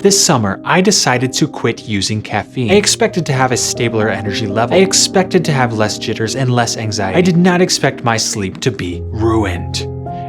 This summer, I decided to quit using caffeine. I expected to have a stabler energy level. I expected to have less jitters and less anxiety. I did not expect my sleep to be ruined.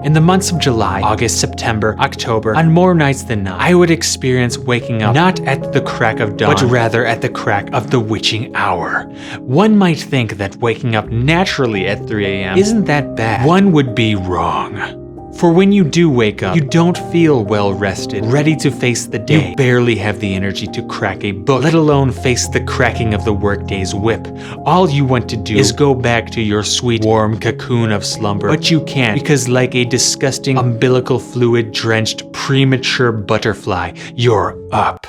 In the months of July, August, September, October, on more nights than not, I would experience waking up not at the crack of dawn, but rather at the crack of the witching hour. One might think that waking up naturally at 3 a.m. isn't that bad. One would be wrong. For when you do wake up, you don't feel well rested, ready to face the day. You barely have the energy to crack a book, let alone face the cracking of the workday's whip. All you want to do is go back to your sweet, warm cocoon of slumber. But you can't, because like a disgusting, umbilical fluid-drenched, premature butterfly, you're up.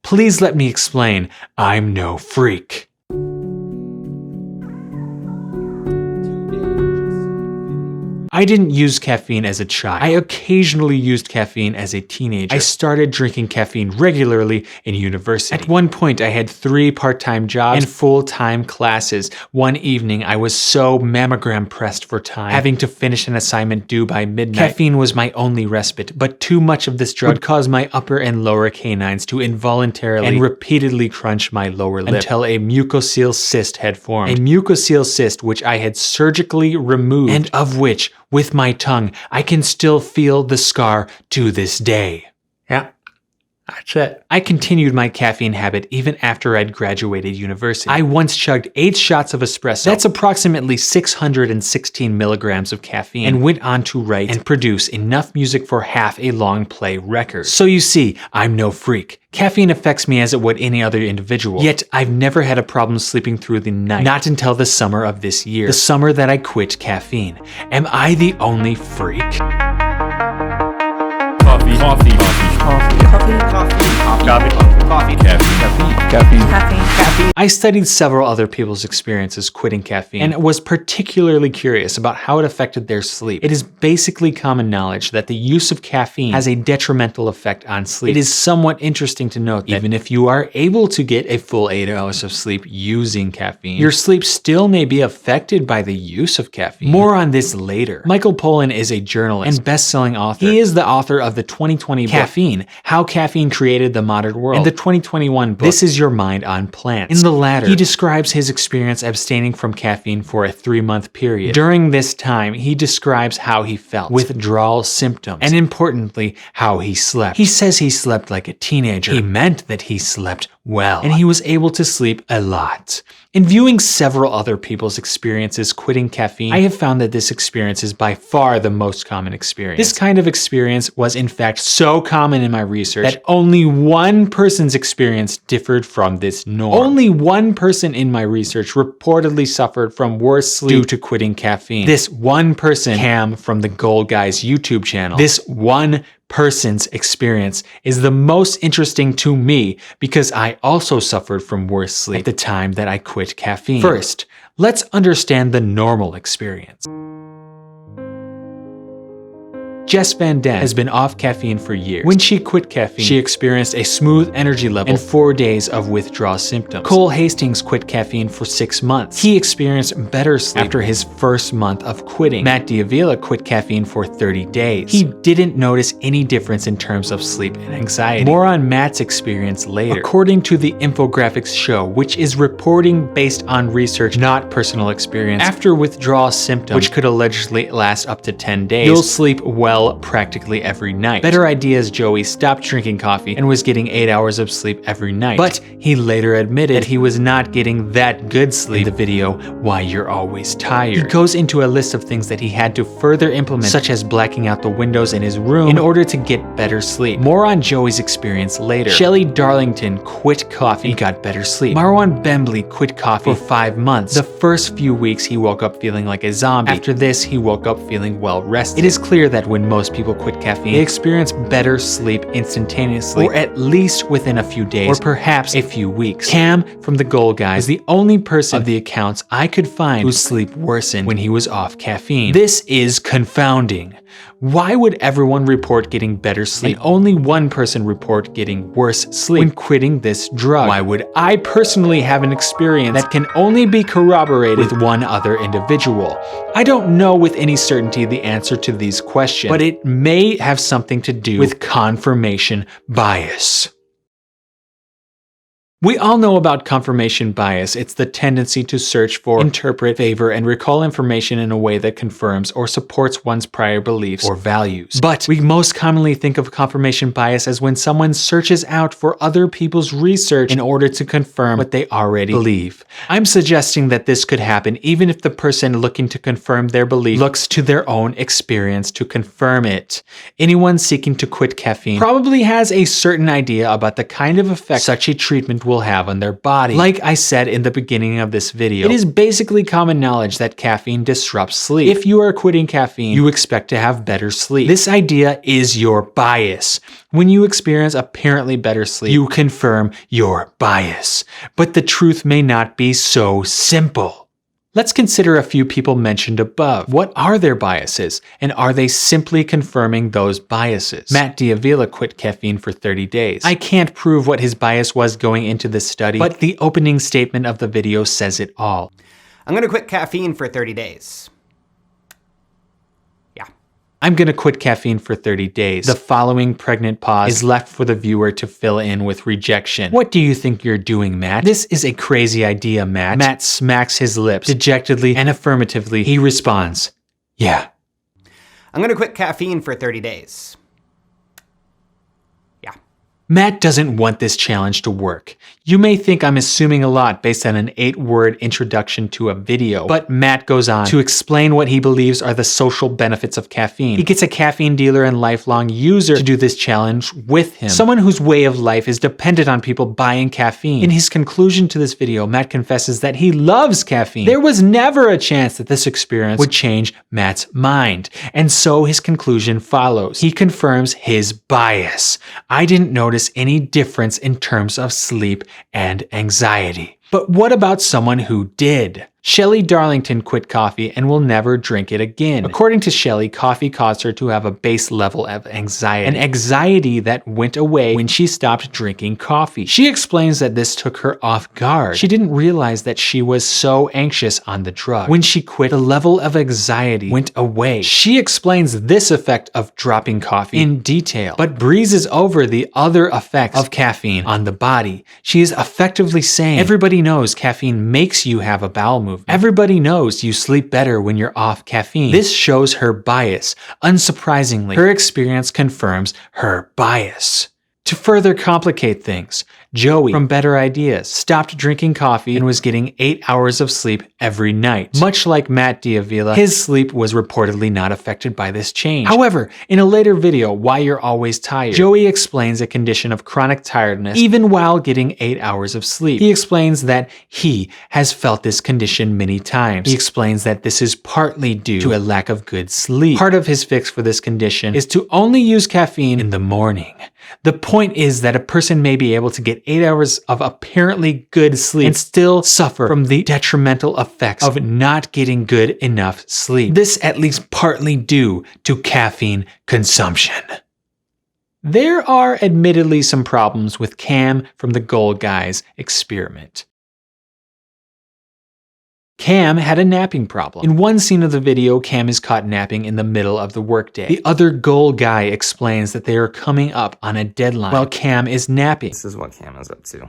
Please let me explain. I'm no freak. I didn't use caffeine as a child. I occasionally used caffeine as a teenager. I started drinking caffeine regularly in university. At one point, I had 3 part-time jobs and full-time classes. One evening, I was so mammogram pressed for time, having to finish an assignment due by midnight. Caffeine was my only respite, but too much of this drug would cause my upper and lower canines to involuntarily and repeatedly crunch my lower lip until a mucocele cyst had formed. A mucocele cyst which I had surgically removed, and of which, with my tongue, I can still feel the scar to this day. Yeah, that's it. I continued my caffeine habit even after I'd graduated university. I once chugged 8 shots of espresso. That's approximately 616 milligrams of caffeine, and went on to write and produce enough music for half a long play record. So you see, I'm no freak. Caffeine affects me as it would any other individual. Yet, I've never had a problem sleeping through the night. Not until the summer of this year. The summer that I quit caffeine. Am I the only freak? Coffee. Coffee. Coffee. Coffee. Coffee. Coffee. Coffee. Caffeine. Caffeine. Caffeine. I studied several other people's experiences quitting caffeine and was particularly curious about how it affected their sleep. It is basically common knowledge that the use of caffeine has a detrimental effect on sleep. It is somewhat interesting to note that even if you are able to get a full 8 hours of sleep using caffeine, your sleep still may be affected by the use of caffeine. More on this later. Michael Pollan is a journalist and best-selling author. He is the author of the 2020 book, Caffeine, How Caffeine Created the Modern World, and the 2021 book, This Is Your Mind on Plants. In the latter, he describes his experience abstaining from caffeine for a 3-month period. During this time, he describes how he felt, withdrawal symptoms, and importantly, how he slept. He says he slept like a teenager. He meant that he slept well, and he was able to sleep a lot. In viewing several other people's experiences quitting caffeine, I have found that this experience is by far the most common experience. This kind of experience was in fact so common in my research that only one person's experience differed from this norm. Only one person in my research reportedly suffered from worse sleep due to quitting caffeine. This one person, Cam from the Gold Guys YouTube channel. This one person's experience is the most interesting to me because I also suffered from worse sleep at the time that I quit caffeine. First, let's understand the normal experience. Jess Van Den has been off caffeine for years. When she quit caffeine, she experienced a smooth energy level and 4 days of withdrawal symptoms. Cole Hastings quit caffeine for 6 months. He experienced better sleep after his first month of quitting. Matt D'Avila quit caffeine for 30 days. He didn't notice any difference in terms of sleep and anxiety. More on Matt's experience later. According to the infographics show, which is reporting based on research, not personal experience, after withdrawal symptoms, which could allegedly last up to 10 days, you'll sleep well practically every night. Better Ideas Joey stopped drinking coffee and was getting 8 hours of sleep every night. But he later admitted that he was not getting that good sleep in the video, Why You're Always Tired. He goes into a list of things that he had to further implement, such as blacking out the windows in his room in order to get better sleep. More on Joey's experience later. Shelley Darlington quit coffee and got better sleep. Marwan Bembly quit coffee for 5 months. The first few weeks he woke up feeling like a zombie. After this, he woke up feeling well rested. It is clear that when most people quit caffeine, they experience better sleep instantaneously, or at least within a few days, or perhaps a few weeks. Cam from the Gold Guys is the only person of the accounts I could find whose sleep worsened when he was off caffeine. This is confounding. Why would everyone report getting better sleep and only one person report getting worse sleep when quitting this drug? Why would I personally have an experience that can only be corroborated with one other individual? I don't know with any certainty the answer to these questions, but it may have something to do with confirmation bias. We all know about confirmation bias. It's the tendency to search for, interpret, favor, and recall information in a way that confirms or supports one's prior beliefs or values. But we most commonly think of confirmation bias as when someone searches out for other people's research in order to confirm what they already believe. I'm suggesting that this could happen even if the person looking to confirm their belief looks to their own experience to confirm it. Anyone seeking to quit caffeine probably has a certain idea about the kind of effect such a treatment will have on their body. Like I said in the beginning of this video, it is basically common knowledge that caffeine disrupts sleep. If you are quitting caffeine, you expect to have better sleep. This idea is your bias. When you experience apparently better sleep, you confirm your bias. But the truth may not be so simple. Let's consider a few people mentioned above. What are their biases, and are they simply confirming those biases? Matt D'Avila quit caffeine for 30 days. I can't prove what his bias was going into this study, but the opening statement of the video says it all. I'm gonna quit caffeine for 30 days. I'm gonna quit caffeine for 30 days. The following pregnant pause is left for the viewer to fill in with rejection. What do you think you're doing, Matt? This is a crazy idea, Matt. Matt smacks his lips. Dejectedly and affirmatively, he responds, yeah. I'm gonna quit caffeine for 30 days. Matt doesn't want this challenge to work. You may think I'm assuming a lot based on an 8-word introduction to a video, but Matt goes on to explain what he believes are the social benefits of caffeine. He gets a caffeine dealer and lifelong user to do this challenge with him, someone whose way of life is dependent on people buying caffeine. In his conclusion to this video, Matt confesses that he loves caffeine. There was never a chance that this experience would change Matt's mind, and so his conclusion follows. He confirms his bias. I didn't notice any difference in terms of sleep and anxiety. But what about someone who did? Shelley Darlington quit coffee and will never drink it again. According to Shelley, coffee caused her to have a base level of anxiety, an anxiety that went away when she stopped drinking coffee. She explains that this took her off guard. She didn't realize that she was so anxious on the drug. When she quit, the level of anxiety went away. She explains this effect of dropping coffee in detail, but breezes over the other effects of caffeine on the body. She is effectively saying, everybody knows caffeine makes you have a bowel movement. Everybody knows you sleep better when you're off caffeine. This shows her bias. Unsurprisingly, her experience confirms her bias. To further complicate things, Joey from Better Ideas stopped drinking coffee and was getting 8 hours of sleep every night. Much like Matt D'Avila, his sleep was reportedly not affected by this change. However, in a later video, Why You're Always Tired, Joey explains a condition of chronic tiredness even while getting 8 hours of sleep. He explains that he has felt this condition many times. He explains that this is partly due to a lack of good sleep. Part of his fix for this condition is to only use caffeine in the morning. The point is that a person may be able to get 8 hours of apparently good sleep and still suffer from the detrimental effects of not getting good enough sleep. This at least partly due to caffeine consumption. There are admittedly some problems with Cam from the Goal Guys experiment. Cam had a napping problem. In one scene of the video, Cam is caught napping in the middle of the workday. The other Goal Guy explains that they are coming up on a deadline while Cam is napping. This is what Cam is up to.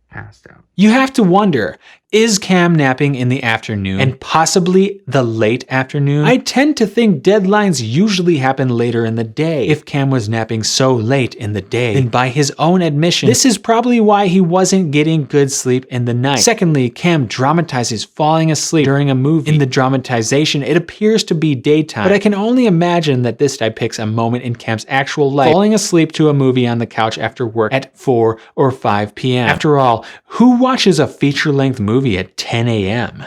Passed out. You have to wonder, is Cam napping in the afternoon and possibly the late afternoon? I tend to think deadlines usually happen later in the day. If Cam was napping so late in the day, then by his own admission, this is probably why he wasn't getting good sleep in the night. Secondly, Cam dramatizes falling asleep during a movie. In the dramatization, it appears to be daytime, but I can only imagine that this depicts a moment in Cam's actual life, falling asleep to a movie on the couch after work at 4 or 5 p.m. After all, who watches a feature-length movie at 10 a.m.?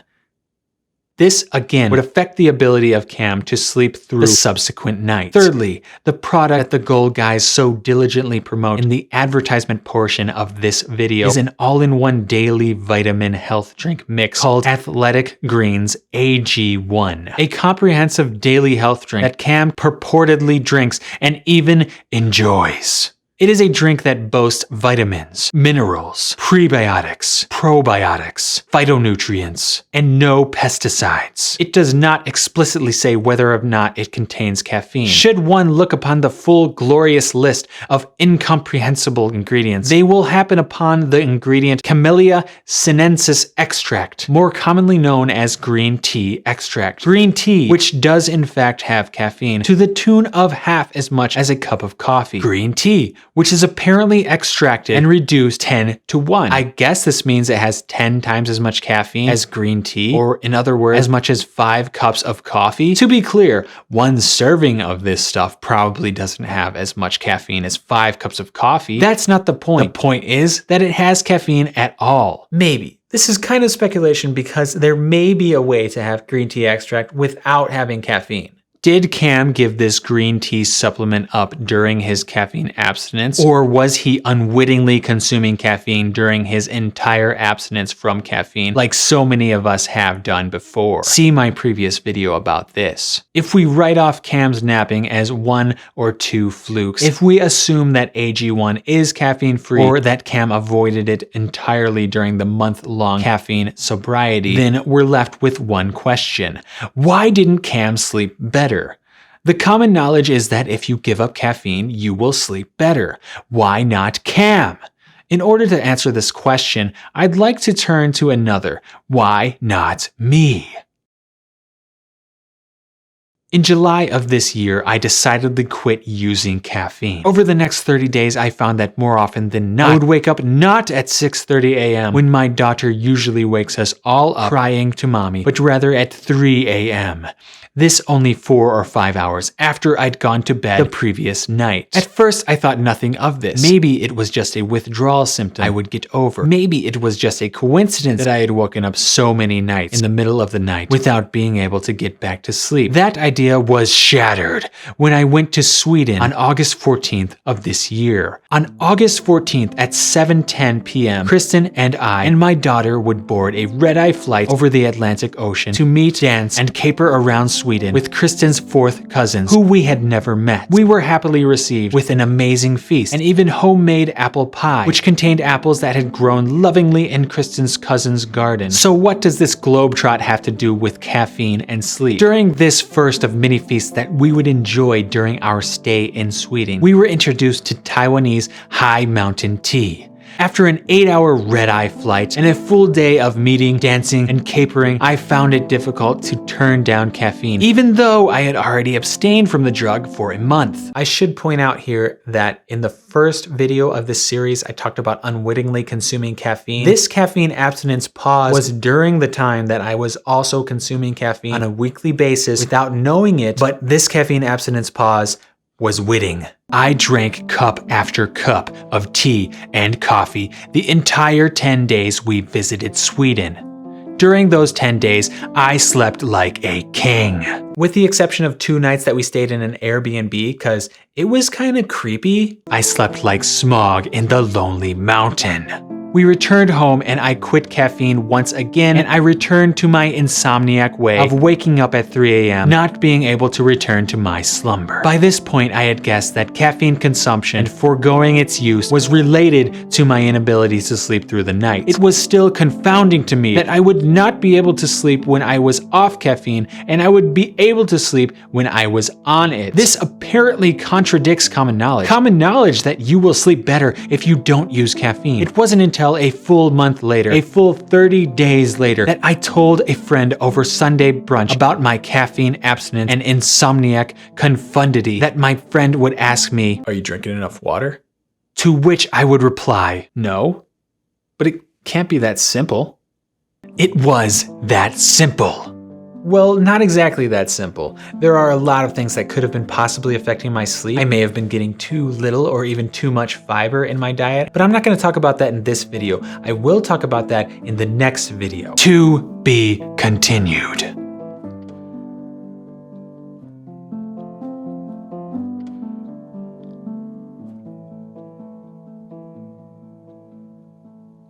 This, again, would affect the ability of Cam to sleep through the subsequent night. Thirdly, the product that the Goal Guys so diligently promote in the advertisement portion of this video is an all-in-one daily vitamin health drink mix called Athletic Greens AG1, a comprehensive daily health drink that Cam purportedly drinks and even enjoys. It is a drink that boasts vitamins, minerals, prebiotics, probiotics, phytonutrients, and no pesticides. It does not explicitly say whether or not it contains caffeine. Should one look upon the full glorious list of incomprehensible ingredients, they will happen upon the ingredient Camellia sinensis extract, more commonly known as green tea extract. Green tea, which does in fact have caffeine, to the tune of half as much as a cup of coffee. Green tea, which is apparently extracted and reduced 10 to 1. I guess this means it has 10 times as much caffeine as green tea, or in other words, as much as 5 cups of coffee. To be clear, one serving of this stuff probably doesn't have as much caffeine as 5 cups of coffee. That's not the point. The point is that it has caffeine at all. Maybe. This is kind of speculation because there may be a way to have green tea extract without having caffeine. Did Cam give this green tea supplement up during his caffeine abstinence, or was he unwittingly consuming caffeine during his entire abstinence from caffeine, like so many of us have done before? See my previous video about this. If we write off Cam's napping as 1 or 2 flukes, if we assume that AG1 is caffeine-free, or that Cam avoided it entirely during the month-long caffeine sobriety, then we're left with one question. Why didn't Cam sleep better? The common knowledge is that if you give up caffeine, you will sleep better. Why not Cam? In order to answer this question, I'd like to turn to another. Why not me? In July of this year, I decidedly quit using caffeine. Over the next 30 days, I found that more often than not, I would wake up not at 6:30 a.m. when my daughter usually wakes us all up crying to mommy, but rather at 3 a.m. This only 4 or 5 hours after I'd gone to bed the previous night. At first, I thought nothing of this. Maybe it was just a withdrawal symptom I would get over. Maybe it was just a coincidence that I had woken up so many nights in the middle of the night without being able to get back to sleep. That idea was shattered when I went to Sweden on August 14th of this year. On August 14th at 7:10 p.m., Kristen and I and my daughter would board a red-eye flight over the Atlantic Ocean to meet, dance, and caper around Sweden with Kristen's 4th cousins, who we had never met. We were happily received with an amazing feast and even homemade apple pie, which contained apples that had grown lovingly in Kristen's cousin's garden. So what does this globetrot have to do with caffeine and sleep? During this first of many feasts that we would enjoy during our stay in Sweden, we were introduced to Taiwanese high mountain tea. After an 8-hour red-eye flight and a full day of meeting, dancing, and capering, I found it difficult to turn down caffeine, even though I had already abstained from the drug for a month. I should point out here that in the first video of this series, I talked about unwittingly consuming caffeine. This caffeine abstinence pause was during the time that I was also consuming caffeine on a weekly basis without knowing it, but this caffeine abstinence pause was witting. I drank cup after cup of tea and coffee the entire 10 days we visited Sweden. During those 10 days, I slept like a king. With the exception of 2 nights that we stayed in an Airbnb because it was kind of creepy, I slept like smog in the lonely mountain. We returned home and I quit caffeine once again, and I returned to my insomniac way of waking up at 3 a.m., not being able to return to my slumber. By this point, I had guessed that caffeine consumption and foregoing its use was related to my inability to sleep through the night. It was still confounding to me that I would not be able to sleep when I was off caffeine, and I would be able to sleep when I was on it. This apparently contradicts common knowledge. Common knowledge that you will sleep better if you don't use caffeine. It wasn't until a full month later, a full 30 days later, that I told a friend over Sunday brunch about my caffeine abstinence and insomniac confundity that my friend would ask me, "Are you drinking enough water?" To which I would reply, "No, but it can't be that simple." It was that simple. Well, not exactly that simple. There are a lot of things that could have been possibly affecting my sleep. I may have been getting too little or even too much fiber in my diet, but I'm not going to talk about that in this video. I will talk about that in the next video. To be continued.